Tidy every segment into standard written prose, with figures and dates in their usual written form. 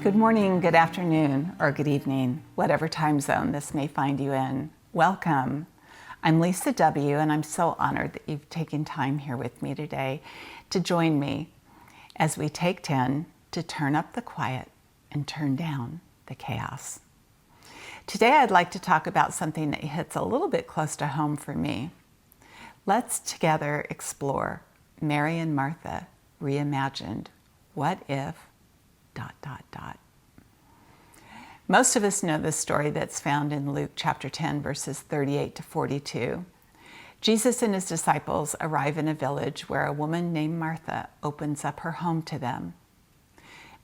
Good morning, good afternoon, or good evening, whatever time zone this may find you in. Welcome. I'm Lisa W., and I'm so honored that you've taken time here with me today to join me as we take 10 to turn up the quiet and turn down the chaos. Today, I'd like to talk about something that hits a little bit close to home for me. Let's together explore Mary and Martha Reimagined. What if... Most of us know the story that's found in Luke chapter 10, verses 38 to 42. Jesus and his disciples arrive in a village where a woman named Martha opens up her home to them.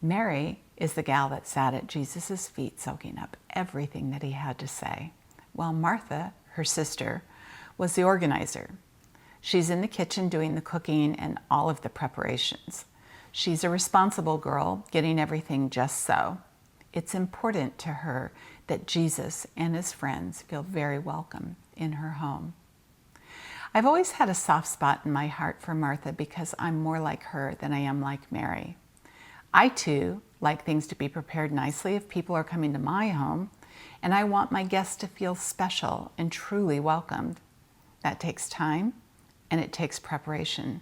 Mary is the gal that sat at Jesus' feet soaking up everything that he had to say, while Martha, her sister, was the organizer. She's in the kitchen doing the cooking and all of the preparations. She's a responsible girl, getting everything just so. It's important to her that Jesus and his friends feel very welcome in her home. I've always had a soft spot in my heart for Martha because I'm more like her than I am like Mary. I too like things to be prepared nicely if people are coming to my home, and I want my guests to feel special and truly welcomed. That takes time and it takes preparation.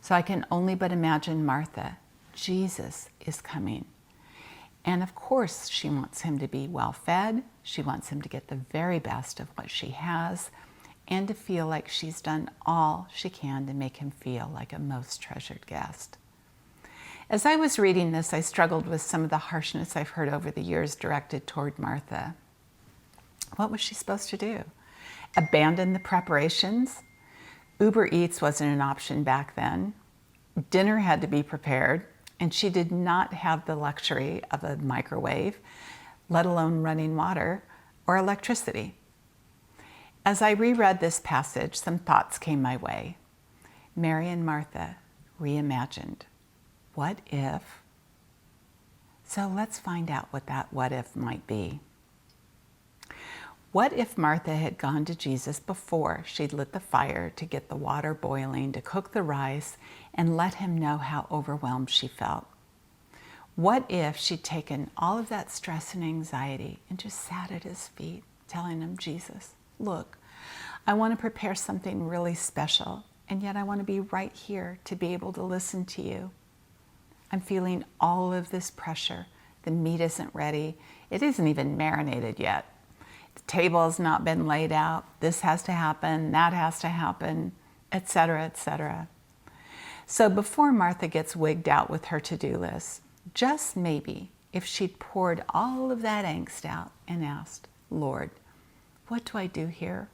So I can only but imagine Martha. Jesus is coming. And of course, she wants him to be well fed. She wants him to get the very best of what she has and to feel like she's done all she can to make him feel like a most treasured guest. As I was reading this, I struggled with some of the harshness I've heard over the years directed toward Martha. What was she supposed to do? Abandon the preparations? Uber Eats wasn't an option back then. Dinner had to be prepared, and she did not have the luxury of a microwave, let alone running water or electricity. As I reread this passage, some thoughts came my way. Mary and Martha reimagined. What if? So let's find out what that what if might be. What if Martha had gone to Jesus before she'd lit the fire to get the water boiling, to cook the rice, and let him know how overwhelmed she felt? What if she'd taken all of that stress and anxiety and just sat at his feet, telling him, Jesus, look, I want to prepare something really special, and yet I want to be right here to be able to listen to you. I'm feeling all of this pressure. The meat isn't ready. It isn't even marinated yet. The table has not been laid out. This has to happen, that has to happen, etc., etc. So before Martha gets wigged out with her to-do list, just maybe if she'd poured all of that angst out and asked, Lord, what do I do here?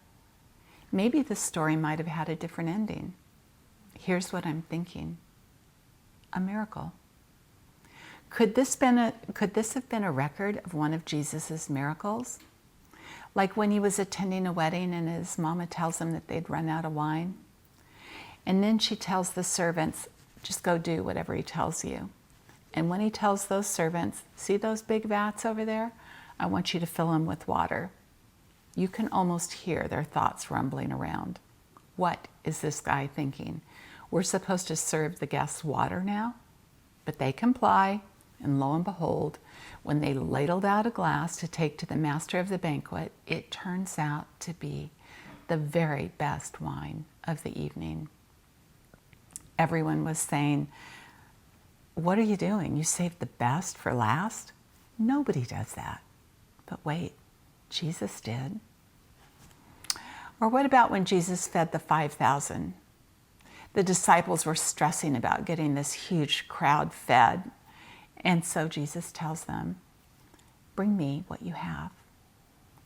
Maybe the story might have had a different ending. Here's what I'm thinking. A miracle. Could this have been a record of one of Jesus's miracles? Like when he was attending a wedding and his mama tells him that they'd run out of wine. And then she tells the servants, just go do whatever he tells you. And when he tells those servants, see those big vats over there? I want you to fill them with water. You can almost hear their thoughts rumbling around. What is this guy thinking? We're supposed to serve the guests water now? But they comply, and lo and behold, when they ladled out a glass to take to the master of the banquet, it turns out to be the very best wine of the evening. Everyone was saying, what are you doing? You saved the best for last? Nobody does that. But wait, Jesus did. Or what about when Jesus fed the 5,000? The disciples were stressing about getting this huge crowd fed. And so Jesus tells them, bring me what you have.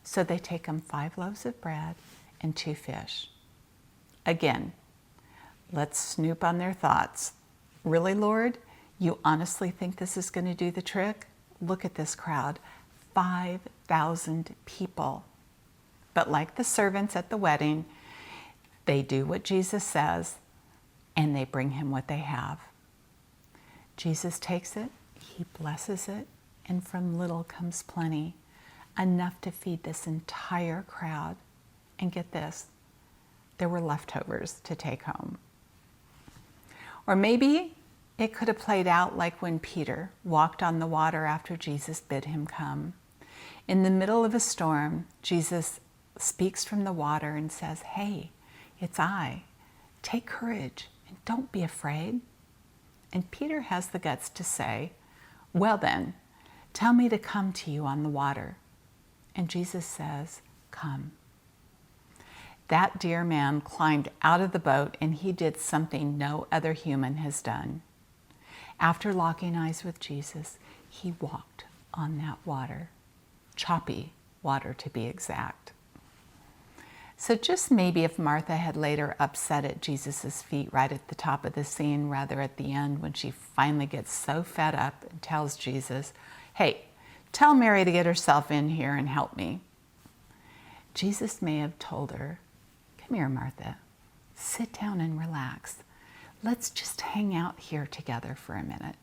So they take him 5 loaves of bread and 2 fish. Again, let's snoop on their thoughts. Really, Lord? You honestly think this is going to do the trick? Look at this crowd, 5,000 people. But like the servants at the wedding, they do what Jesus says, and they bring him what they have. Jesus takes it, he blesses it, and from little comes plenty, enough to feed this entire crowd. And get this, there were leftovers to take home. Or maybe It could have played out like when Peter walked on the water after Jesus bid him come. In the middle of a storm, Jesus speaks from the water and says, "Hey, it's I. Take courage and don't be afraid." And Peter has the guts to say, "Well then, tell me to come to you on the water." And Jesus says, "Come." That dear man climbed out of the boat and he did something no other human has done. After locking eyes with Jesus, he walked on that water. Choppy water, to be exact. So just maybe if Martha had later upset at Jesus' feet right at the top of the scene, rather at the end when she finally gets so fed up and tells Jesus, "Hey, tell Mary to get herself in here and help me." Jesus may have told her, "Come here, Martha. Sit down and relax. Let's just hang out here together for a minute.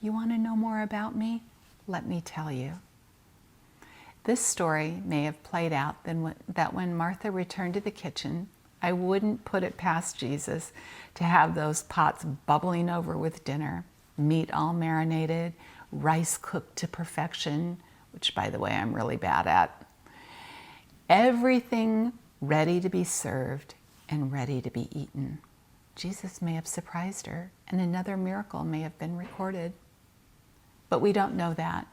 You want to know more about me? Let me tell you." This story may have played out that when Martha returned to the kitchen, I wouldn't put it past Jesus to have those pots bubbling over with dinner, meat all marinated, rice cooked to perfection, which by the way I'm really bad at, everything ready to be served and ready to be eaten. Jesus may have surprised her, and another miracle may have been recorded. But we don't know that,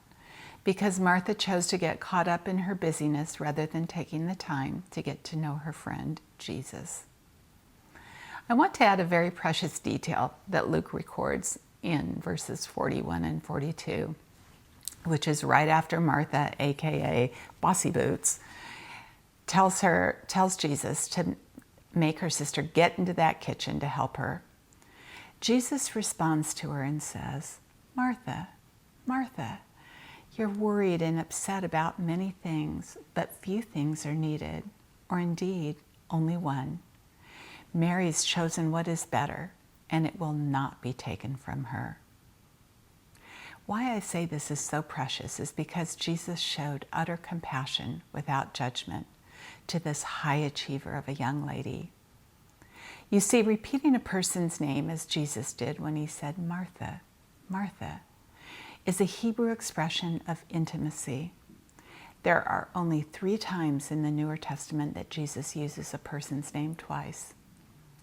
because Martha chose to get caught up in her busyness rather than taking the time to get to know her friend, Jesus. I want to add a very precious detail that Luke records in verses 41 and 42, which is right after Martha, aka Bossy Boots, tells Jesus to make her sister get into that kitchen to help her. Jesus responds to her and says, "Martha, Martha, you're worried and upset about many things, but few things are needed, or indeed only one. Mary's chosen what is better, and it will not be taken from her." Why I say this is so precious is because Jesus showed utter compassion without judgment to this high achiever of a young lady. You see, repeating a person's name as Jesus did when he said, "Martha, Martha," is a Hebrew expression of intimacy. There are only 3 times in the Newer Testament that Jesus uses a person's name twice,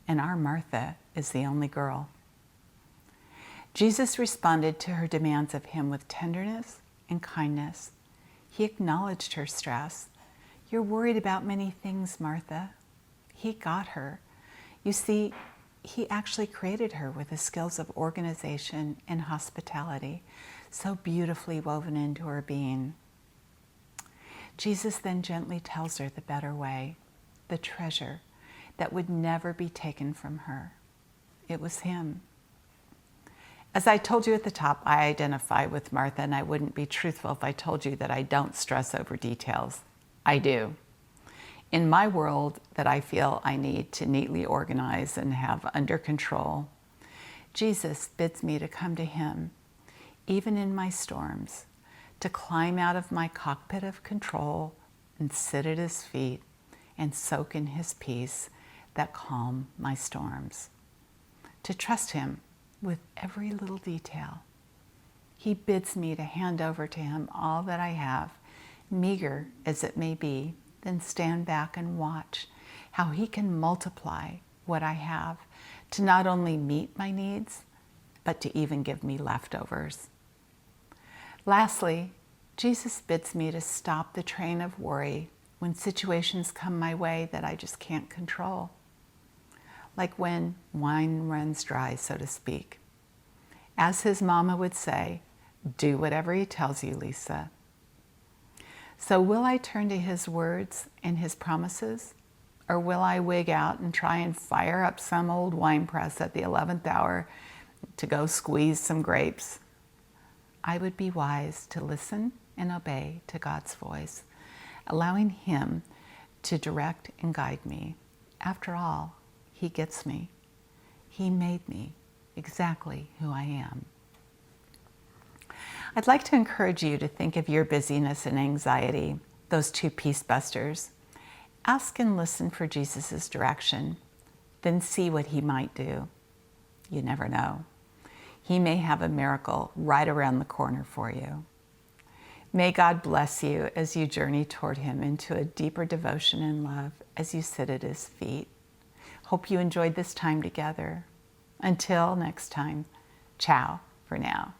and our Martha is the only girl. Jesus responded to her demands of him with tenderness and kindness. He acknowledged her stress. "You're worried about many things, Martha." He got her. You see, he actually created her with the skills of organization and hospitality, so beautifully woven into her being. Jesus then gently tells her the better way, the treasure that would never be taken from her. It was him. As I told you at the top, I identify with Martha, and I wouldn't be truthful if I told you that I don't stress over details. I do. In my world that I feel I need to neatly organize and have under control, Jesus bids me to come to him, even in my storms, to climb out of my cockpit of control and sit at his feet and soak in his peace that calm my storms. To trust him with every little detail. He bids me to hand over to him all that I have, meager as it may be, then stand back and watch how he can multiply what I have to not only meet my needs, but to even give me leftovers. Lastly, Jesus bids me to stop the train of worry when situations come my way that I just can't control. Like when wine runs dry, so to speak. As his mama would say, "Do whatever he tells you, Lisa." So will I turn to his words and his promises? Or will I wig out and try and fire up some old wine press at the 11th hour to go squeeze some grapes? I would be wise to listen and obey to God's voice, allowing him to direct and guide me. After all, he gets me. He made me exactly who I am. I'd like to encourage you to think of your busyness and anxiety, those 2 peace busters. Ask and listen for Jesus' direction, then see what he might do. You never know. He may have a miracle right around the corner for you. May God bless you as you journey toward Him into a deeper devotion and love as you sit at His feet. Hope you enjoyed this time together. Until next time, ciao for now.